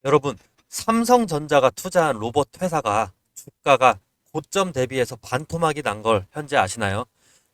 여러분, 삼성전자가 투자한 로봇 회사가 주가가 고점 대비해서 반토막이 난 걸 현재 아시나요?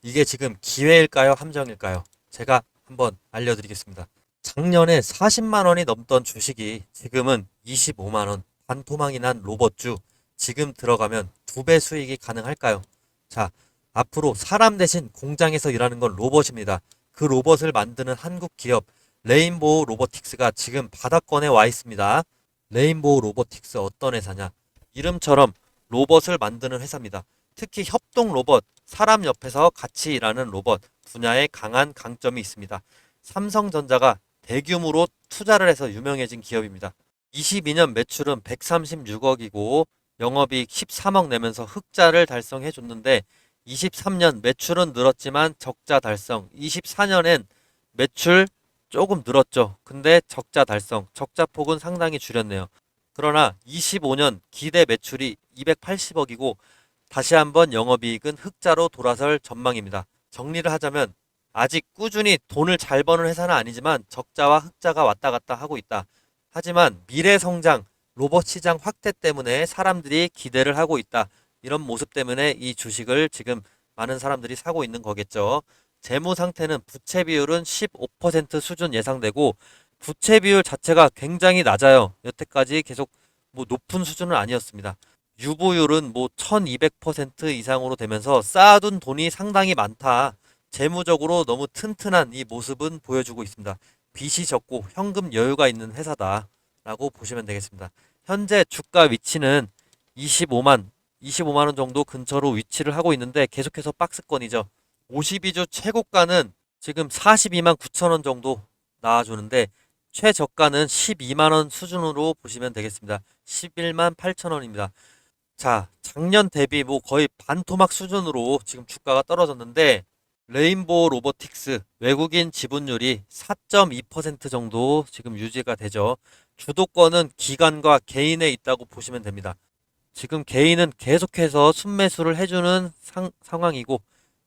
이게 지금 기회일까요? 함정일까요? 제가 한번 알려드리겠습니다. 작년에 40만 원이 넘던 주식이 지금은 25만 원, 반토막이 난 로봇주, 지금 들어가면 2배 수익이 가능할까요? 자, 앞으로 사람 대신 공장에서 일하는 건 로봇입니다. 그 로봇을 만드는 한국 기업 레인보우 로보틱스가 지금 바닥권에 와 있습니다. 레인보우 로보틱스 어떤 회사냐? 이름처럼 로봇을 만드는 회사입니다. 특히 협동 로봇, 사람 옆에서 같이 일하는 로봇 분야에 강한 강점이 있습니다. 삼성전자가 대규모로 투자를 해서 유명해진 기업입니다. 22년 매출은 136억이고 영업이익 13억 내면서 흑자를 달성해 줬는데 23년 매출은 늘었지만 적자 달성, 24년엔 매출 조금 늘었죠. 근데 적자 달성, 적자 폭은 상당히 줄였네요. 그러나 25년 기대 매출이 280억이고 다시 한번 영업이익은 흑자로 돌아설 전망입니다. 정리를 하자면 아직 꾸준히 돈을 잘 버는 회사는 아니지만 적자와 흑자가 왔다 갔다 하고 있다. 하지만 미래 성장, 로봇 시장 확대 때문에 사람들이 기대를 하고 있다. 이런 모습 때문에 이 주식을 지금 많은 사람들이 사고 있는 거겠죠. 재무 상태는 부채 비율은 15% 수준 예상되고 부채 비율 자체가 굉장히 낮아요. 여태까지 계속 뭐 높은 수준은 아니었습니다. 유보율은 뭐 1200% 이상으로 되면서 쌓아둔 돈이 상당히 많다. 재무적으로 너무 튼튼한 이 모습은 보여주고 있습니다. 빚이 적고 현금 여유가 있는 회사다. 라고 보시면 되겠습니다. 현재 주가 위치는 25만 원 정도 근처로 위치를 하고 있는데 계속해서 박스권이죠. 52주 최고가는 지금 42만 9천 원 정도 나와주는데 최저가는 12만 원 수준으로 보시면 되겠습니다. 11만 8천 원입니다. 자, 작년 대비 뭐 거의 반토막 수준으로 지금 주가가 떨어졌는데 레인보우 로보틱스 외국인 지분율이 4.2% 정도 지금 유지가 되죠. 주도권은 기관과 개인에 있다고 보시면 됩니다. 지금 개인은 계속해서 순매수를 해주는 상황이고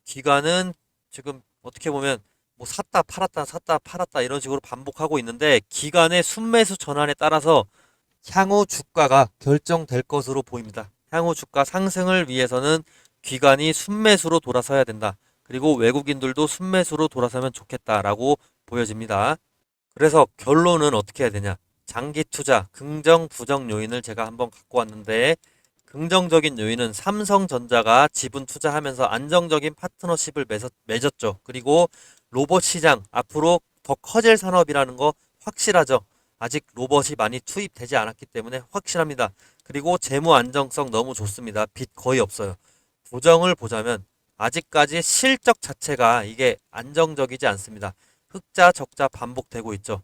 기관은 지금 어떻게 보면 뭐 샀다 팔았다 샀다 팔았다 이런 식으로 반복하고 있는데 기관의 순매수 전환에 따라서 향후 주가가 결정될 것으로 보입니다. 향후 주가 상승을 위해서는 기관이 순매수로 돌아서야 된다. 그리고 외국인들도 순매수로 돌아서면 좋겠다라고 보여집니다. 그래서 결론은 어떻게 해야 되냐? 장기 투자, 긍정, 부정 요인을 제가 한번 갖고 왔는데 긍정적인 요인은 삼성전자가 지분 투자하면서 안정적인 파트너십을 맺었죠. 그리고 로봇 시장 앞으로 더 커질 산업이라는 거 확실하죠. 아직 로봇이 많이 투입되지 않았기 때문에 확실합니다. 그리고 재무 안정성 너무 좋습니다. 빚 거의 없어요. 부정을 보자면 아직까지 실적 자체가 이게 안정적이지 않습니다. 흑자, 적자 반복되고 있죠.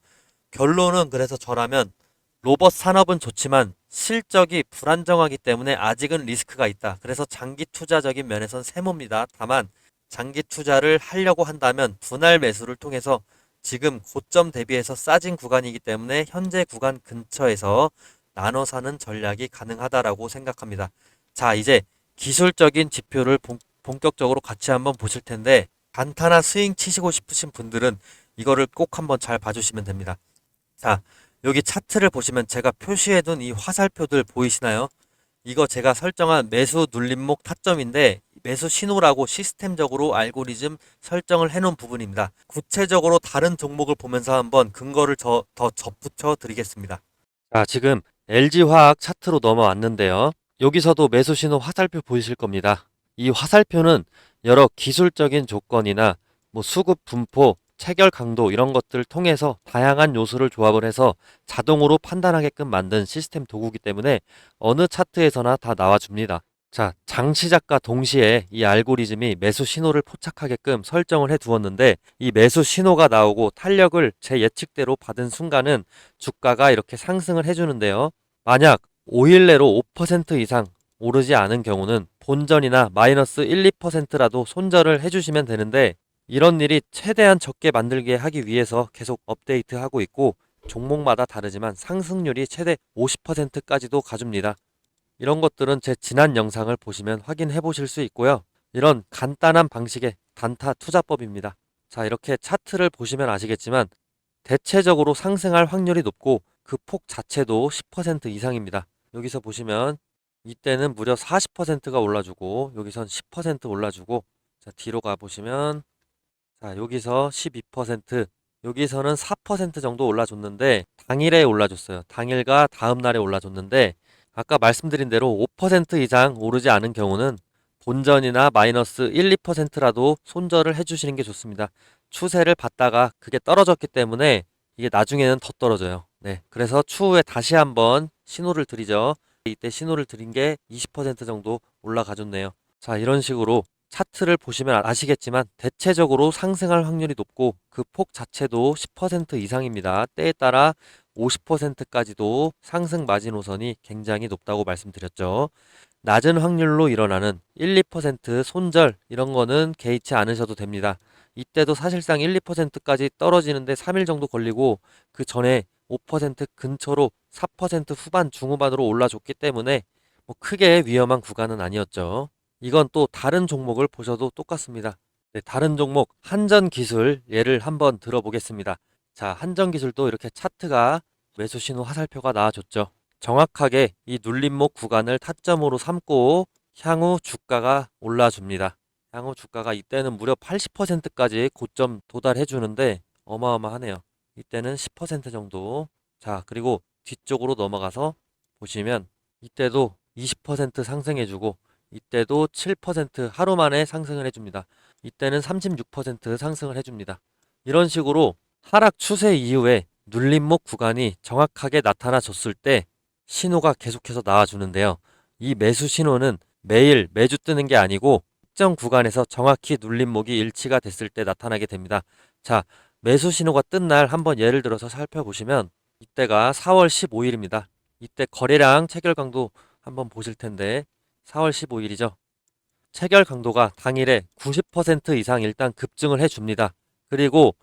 결론은 그래서 저라면 로봇 산업은 좋지만 실적이 불안정하기 때문에 아직은 리스크가 있다. 그래서 장기 투자적인 면에선 세모입니다. 다만 장기 투자를 하려고 한다면 분할 매수를 통해서 지금 고점 대비해서 싸진 구간이기 때문에 현재 구간 근처에서 나눠 사는 전략이 가능하다라고 생각합니다. 자, 이제 기술적인 지표를 본격적으로 같이 한번 보실 텐데 단타나 스윙 치시고 싶으신 분들은 이거를 꼭 한번 잘 봐주시면 됩니다. 자, 여기 차트를 보시면 제가 표시해둔 이 화살표들 보이시나요? 이거 제가 설정한 매수 눌림목 타점인데 매수 신호라고 시스템적으로 알고리즘 설정을 해놓은 부분입니다. 구체적으로 다른 종목을 보면서 한번 근거를 더 접붙여 드리겠습니다. 자, 지금 LG화학 차트로 넘어왔는데요. 여기서도 매수 신호 화살표 보이실 겁니다. 이 화살표는 여러 기술적인 조건이나 뭐 수급 분포, 체결 강도 이런 것들을 통해서 다양한 요소를 조합을 해서 자동으로 판단하게끔 만든 시스템 도구이기 때문에 어느 차트에서나 다 나와줍니다. 자, 장 시작과 동시에 이 알고리즘이 매수 신호를 포착하게끔 설정을 해 두었는데 이 매수 신호가 나오고 탄력을 제 예측대로 받은 순간은 주가가 이렇게 상승을 해주는데요. 만약 5일 내로 5% 이상 오르지 않은 경우는 본전이나 마이너스 1, 2%라도 손절을 해주시면 되는데 이런 일이 최대한 적게 만들게 하기 위해서 계속 업데이트하고 있고 종목마다 다르지만 상승률이 최대 50%까지도 가줍니다. 이런 것들은 제 지난 영상을 보시면 확인해 보실 수 있고요. 이런 간단한 방식의 단타 투자법입니다. 자, 이렇게 차트를 보시면 아시겠지만 대체적으로 상승할 확률이 높고 그 폭 자체도 10% 이상입니다. 여기서 보시면 이때는 무려 40%가 올라주고 여기선 10% 올라주고 자 뒤로 가보시면 자 여기서 12% 여기서는 4% 정도 올라줬는데 당일에 올라줬어요. 당일과 다음 날에 올라줬는데 아까 말씀드린 대로 5% 이상 오르지 않은 경우는 본전이나 마이너스 1, 2%라도 손절을 해주시는 게 좋습니다. 추세를 봤다가 그게 떨어졌기 때문에 이게 나중에는 더 떨어져요. 네, 그래서 추후에 다시 한번 신호를 드리죠. 이때 신호를 드린 게 20% 정도 올라가줬네요. 자, 이런 식으로 차트를 보시면 아시겠지만 대체적으로 상승할 확률이 높고 그 폭 자체도 10% 이상입니다. 때에 따라 50%까지도 상승 마지노선이 굉장히 높다고 말씀드렸죠. 낮은 확률로 일어나는 1, 2% 손절 이런 거는 개의치 않으셔도 됩니다. 이때도 사실상 1, 2%까지 떨어지는데 3일 정도 걸리고 그 전에 5% 근처로 4% 후반 중후반으로 올라줬기 때문에 뭐 크게 위험한 구간은 아니었죠. 이건 또 다른 종목을 보셔도 똑같습니다. 네, 다른 종목 한전기술 예를 한번 들어보겠습니다. 자, 한전기술도 이렇게 차트가 매수 신호 화살표가 나와줬죠. 정확하게 이 눌림목 구간을 타점으로 삼고 향후 주가가 올라줍니다. 향후 주가가 이때는 무려 80%까지 고점 도달해 주는데 어마어마하네요. 이때는 10% 정도. 자, 그리고 뒤쪽으로 넘어가서 보시면 이때도 20% 상승해 주고 이때도 7% 하루 만에 상승을 해줍니다. 이때는 36% 상승을 해줍니다. 이런 식으로 하락 추세 이후에 눌림목 구간이 정확하게 나타나줬을 때 신호가 계속해서 나와주는데요. 이 매수 신호는 매일 매주 뜨는 게 아니고 특정 구간에서 정확히 눌림목이 일치가 됐을 때 나타나게 됩니다. 자, 매수 신호가 뜬 날 한번 예를 들어서 살펴보시면 이때가 4월 15일입니다. 이때 거래량 체결 강도 한번 보실 텐데 4월 15일이죠. 체결 강도가 당일에 90% 이상 일단 급증을 해줍니다. 그리고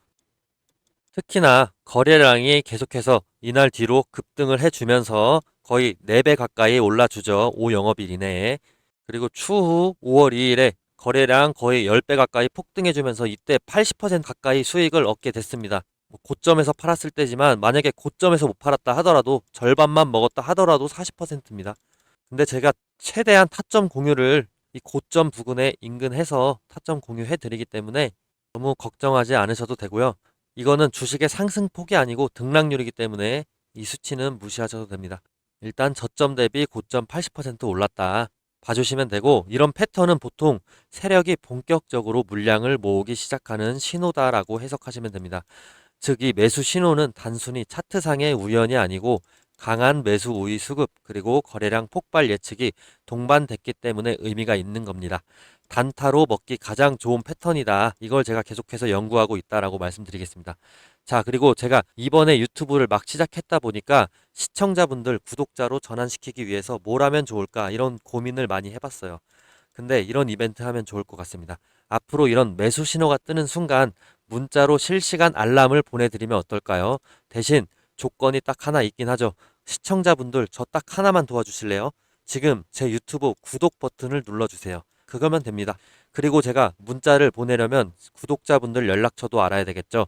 특히나 거래량이 계속해서 이날 뒤로 급등을 해주면서 거의 4배 가까이 올라주죠. 5영업일 이내에. 그리고 추후 5월 2일에 거래량 거의 10배 가까이 폭등해주면서 이때 80% 가까이 수익을 얻게 됐습니다. 고점에서 팔았을 때지만 만약에 고점에서 못 팔았다 하더라도 절반만 먹었다 하더라도 40%입니다. 근데 제가 최대한 타점 공유를 이 고점 부근에 인근해서 타점 공유해 드리기 때문에 너무 걱정하지 않으셔도 되고요. 이거는 주식의 상승폭이 아니고 등락률이기 때문에 이 수치는 무시하셔도 됩니다. 일단 저점 대비 고점 80% 올랐다. 봐주시면 되고 이런 패턴은 보통 세력이 본격적으로 물량을 모으기 시작하는 신호다라고 해석하시면 됩니다. 즉, 이 매수 신호는 단순히 차트상의 우연이 아니고 강한 매수 우위 수급 그리고 거래량 폭발 예측이 동반됐기 때문에 의미가 있는 겁니다. 단타로 먹기 가장 좋은 패턴이다. 이걸 제가 계속해서 연구하고 있다라고 말씀드리겠습니다. 자, 그리고 제가 이번에 유튜브를 막 시작했다 보니까 시청자분들 구독자로 전환시키기 위해서 뭘 하면 좋을까 이런 고민을 많이 해봤어요. 근데 이런 이벤트 하면 좋을 것 같습니다. 앞으로 이런 매수 신호가 뜨는 순간 문자로 실시간 알람을 보내드리면 어떨까요? 대신 조건이 딱 하나 있긴 하죠. 시청자분들 저 딱 하나만 도와주실래요? 지금 제 유튜브 구독 버튼을 눌러주세요. 그거면 됩니다. 그리고 제가 문자를 보내려면 구독자분들 연락처도 알아야 되겠죠.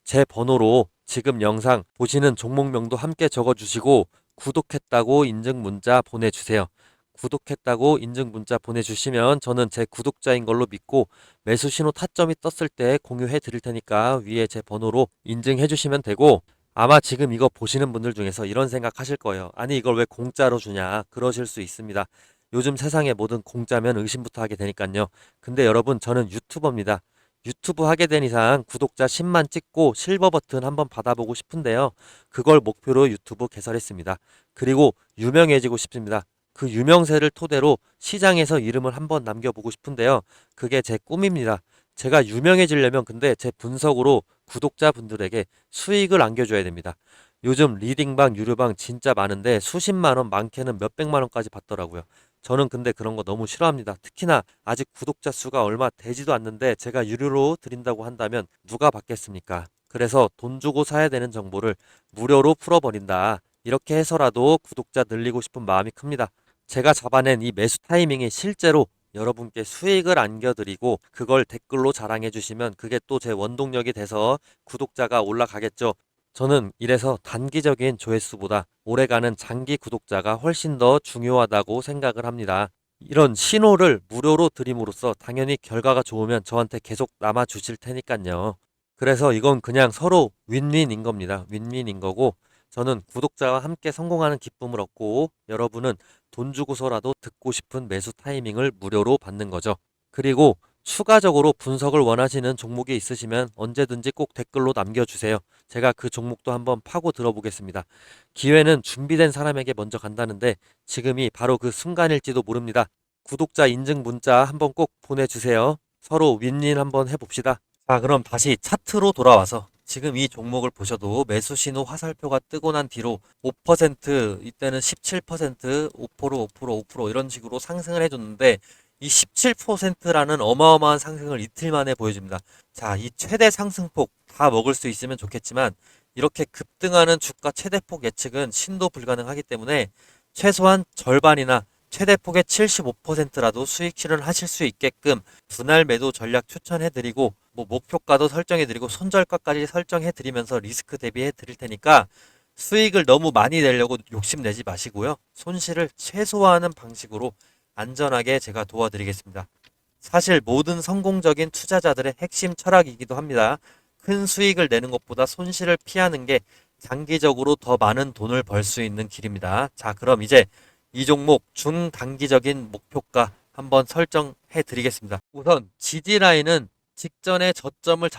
제 번호로 지금 영상 보시는 종목명도 함께 적어주시고 구독했다고 인증 문자 보내주세요. 구독했다고 인증 문자 보내주시면 저는 제 구독자인 걸로 믿고 매수 신호 타점이 떴을 때 공유해 드릴 테니까 위에 제 번호로 인증해 주시면 되고 아마 지금 이거 보시는 분들 중에서 이런 생각 하실 거예요. 아니 이걸 왜 공짜로 주냐 그러실 수 있습니다. 요즘 세상에 뭐든 공짜면 의심부터 하게 되니까요. 근데 여러분 저는 유튜버입니다. 유튜브 하게 된 이상 구독자 10만 찍고 실버 버튼 한번 받아보고 싶은데요. 그걸 목표로 유튜브 개설했습니다. 그리고 유명해지고 싶습니다. 그 유명세를 토대로 시장에서 이름을 한번 남겨보고 싶은데요. 그게 제 꿈입니다. 제가 유명해지려면 근데 제 분석으로 구독자분들에게 수익을 안겨줘야 됩니다. 요즘 리딩방, 유료방 진짜 많은데 수십만 원, 많게는 몇백만 원까지 받더라고요. 저는 근데 그런 거 너무 싫어합니다. 특히나 아직 구독자 수가 얼마 되지도 않는데 제가 유료로 드린다고 한다면 누가 받겠습니까? 그래서 돈 주고 사야 되는 정보를 무료로 풀어버린다. 이렇게 해서라도 구독자 늘리고 싶은 마음이 큽니다. 제가 잡아낸 이 매수 타이밍이 실제로 여러분께 수익을 안겨드리고 그걸 댓글로 자랑해 주시면 그게 또 제 원동력이 돼서 구독자가 올라가겠죠. 저는 이래서 단기적인 조회수보다 오래가는 장기 구독자가 훨씬 더 중요하다고 생각을 합니다. 이런 신호를 무료로 드림으로써 당연히 결과가 좋으면 저한테 계속 남아주실 테니까요. 그래서 이건 그냥 서로 윈윈인 겁니다. 윈윈인 거고 저는 구독자와 함께 성공하는 기쁨을 얻고 여러분은 돈 주고서라도 듣고 싶은 매수 타이밍을 무료로 받는 거죠. 그리고 추가적으로 분석을 원하시는 종목이 있으시면 언제든지 꼭 댓글로 남겨주세요. 제가 그 종목도 한번 파고 들어보겠습니다. 기회는 준비된 사람에게 먼저 간다는데 지금이 바로 그 순간일지도 모릅니다. 구독자 인증 문자 한번 꼭 보내주세요. 서로 윈윈 한번 해봅시다. 자, 그럼 다시 차트로 돌아와서 지금 이 종목을 보셔도 매수 신호 화살표가 뜨고 난 뒤로 5%, 이때는 17%, 5%, 5%, 5% 이런 식으로 상승을 해줬는데 이 17%라는 어마어마한 상승을 이틀 만에 보여줍니다. 자, 이 최대 상승폭 다 먹을 수 있으면 좋겠지만 이렇게 급등하는 주가 최대폭 예측은 신도 불가능하기 때문에 최소한 절반이나 최대폭의 75%라도 수익 실현하실 수 있게끔 분할 매도 전략 추천해드리고 목표가도 설정해드리고 손절가까지 설정해드리면서 리스크 대비해드릴 테니까 수익을 너무 많이 내려고 욕심내지 마시고요. 손실을 최소화하는 방식으로 안전하게 제가 도와드리겠습니다. 사실 모든 성공적인 투자자들의 핵심 철학이기도 합니다. 큰 수익을 내는 것보다 손실을 피하는 게 장기적으로 더 많은 돈을 벌 수 있는 길입니다. 자, 그럼 이제 이 종목 중단기적인 목표가 한번 설정해 드리겠습니다. 우선 GD라인은 직전에 저점을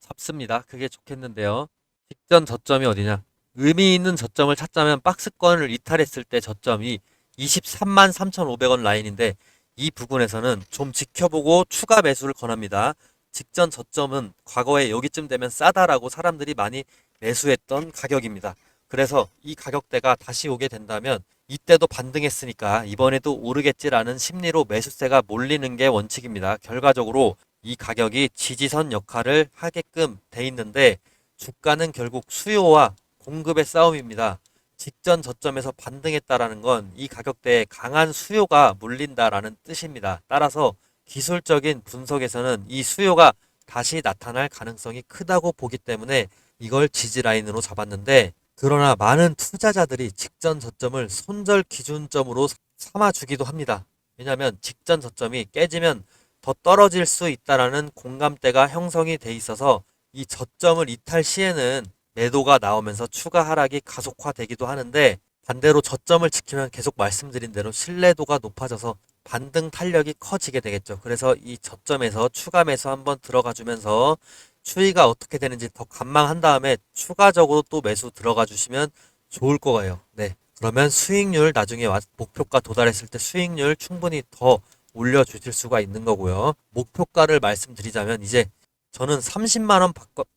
잡습니다. 그게 좋겠는데요. 직전 저점이 어디냐? 의미 있는 저점을 찾자면 박스권을 이탈했을 때 저점이 23만 3,500원 라인인데 이 부분에서는 좀 지켜보고 추가 매수를 권합니다. 직전 저점은 과거에 여기쯤 되면 싸다라고 사람들이 많이 매수했던 가격입니다. 그래서 이 가격대가 다시 오게 된다면 이때도 반등했으니까 이번에도 오르겠지라는 심리로 매수세가 몰리는 게 원칙입니다. 결과적으로 이 가격이 지지선 역할을 하게끔 돼 있는데 주가는 결국 수요와 공급의 싸움입니다. 직전 저점에서 반등했다라는 건 이 가격대에 강한 수요가 몰린다라는 뜻입니다. 따라서 기술적인 분석에서는 이 수요가 다시 나타날 가능성이 크다고 보기 때문에 이걸 지지 라인으로 잡았는데 그러나 많은 투자자들이 직전 저점을 손절 기준점으로 삼아주기도 합니다. 왜냐하면 직전 저점이 깨지면 더 떨어질 수 있다라는 공감대가 형성이 돼 있어서 이 저점을 이탈 시에는 매도가 나오면서 추가 하락이 가속화되기도 하는데 반대로 저점을 지키면 계속 말씀드린 대로 신뢰도가 높아져서 반등 탄력이 커지게 되겠죠. 그래서 이 저점에서 추가 매수 한번 들어가 주면서 추이가 어떻게 되는지 더 관망한 다음에 추가적으로 또 매수 들어가 주시면 좋을 거예요. 네. 그러면 수익률 나중에 목표가 도달했을 때 수익률 충분히 더 올려주실 수가 있는 거고요. 목표가를 말씀드리자면 이제 저는 30만 원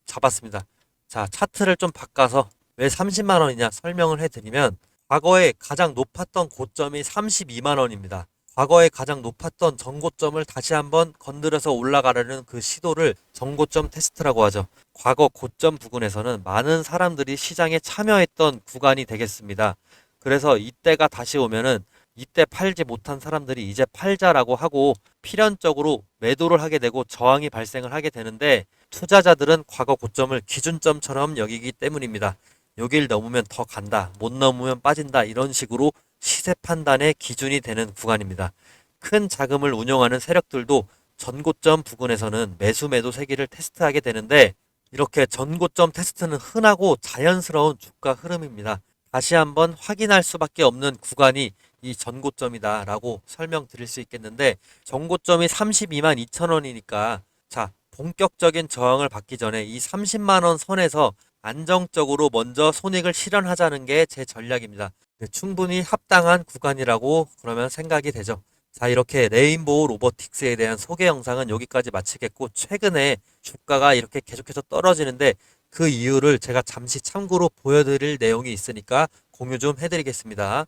잡았습니다. 자, 차트를 좀 바꿔서 왜 30만 원이냐 설명을 해드리면 과거에 가장 높았던 고점이 32만 원입니다. 과거에 가장 높았던 전고점을 다시 한번 건드려서 올라가려는 그 시도를 전고점 테스트라고 하죠. 과거 고점 부근에서는 많은 사람들이 시장에 참여했던 구간이 되겠습니다. 그래서 이때가 다시 오면은 이때 팔지 못한 사람들이 이제 팔자라고 하고 필연적으로 매도를 하게 되고 저항이 발생을 하게 되는데 투자자들은 과거 고점을 기준점처럼 여기기 때문입니다. 여길 넘으면 더 간다, 못 넘으면 빠진다 이런 식으로 시세 판단의 기준이 되는 구간입니다. 큰 자금을 운용하는 세력들도 전고점 부근에서는 매수 매도 세기를 테스트하게 되는데 이렇게 전고점 테스트는 흔하고 자연스러운 주가 흐름입니다. 다시 한번 확인할 수밖에 없는 구간이 이 전고점이다 라고 설명드릴 수 있겠는데 전고점이 32만 2천 원이니까 자, 본격적인 저항을 받기 전에 이 30만 원 선에서 안정적으로 먼저 손익을 실현하자는 게 제 전략입니다. 네, 충분히 합당한 구간이라고 그러면 생각이 되죠. 자, 이렇게 레인보우 로보틱스에 대한 소개 영상은 여기까지 마치겠고 최근에 주가가 이렇게 계속해서 떨어지는데 그 이유를 제가 잠시 참고로 보여드릴 내용이 있으니까 공유 좀 해드리겠습니다.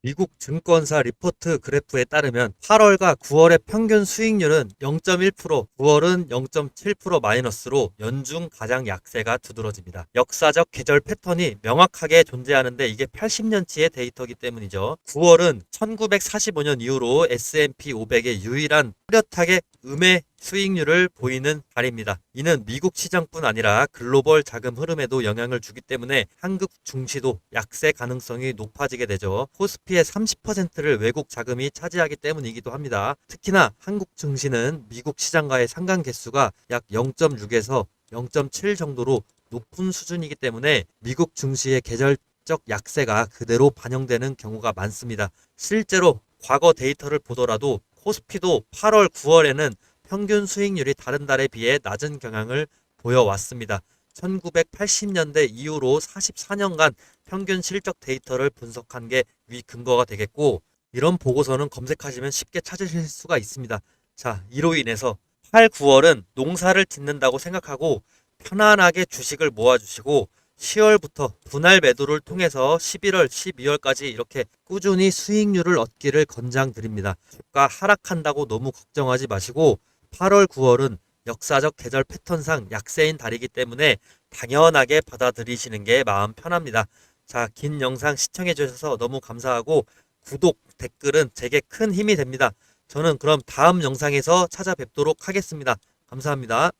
미국 증권사 리포트 그래프에 따르면 8월과 9월의 평균 수익률은 0.1%, 9월은 0.7% 마이너스로 연중 가장 약세가 두드러집니다. 역사적 계절 패턴이 명확하게 존재하는데 이게 80년치의 데이터이기 때문이죠. 9월은 1945년 이후로 S&P 500의 유일한 뚜렷하게 음의 수익률을 보이는 달입니다. 이는 미국 시장뿐 아니라 글로벌 자금 흐름에도 영향을 주기 때문에 한국 증시도 약세 가능성이 높아지게 되죠. 코스피의 30%를 외국 자금이 차지하기 때문이기도 합니다. 특히나 한국 증시는 미국 시장과의 상관 개수가 약 0.6에서 0.7 정도로 높은 수준이기 때문에 미국 증시의 계절적 약세가 그대로 반영되는 경우가 많습니다. 실제로 과거 데이터를 보더라도 코스피도 8월, 9월에는 평균 수익률이 다른 달에 비해 낮은 경향을 보여왔습니다. 1980년대 이후로 44년간 평균 실적 데이터를 분석한 게 위 근거가 되겠고, 이런 보고서는 검색하시면 쉽게 찾으실 수가 있습니다. 자, 이로 인해서 8, 9월은 농사를 짓는다고 생각하고 편안하게 주식을 모아주시고 10월부터 분할 매도를 통해서 11월, 12월까지 이렇게 꾸준히 수익률을 얻기를 권장드립니다. 주가 하락한다고 너무 걱정하지 마시고 8월, 9월은 역사적 계절 패턴상 약세인 달이기 때문에 당연하게 받아들이시는 게 마음 편합니다. 자, 긴 영상 시청해 주셔서 너무 감사하고 구독, 댓글은 제게 큰 힘이 됩니다. 저는 그럼 다음 영상에서 찾아뵙도록 하겠습니다. 감사합니다.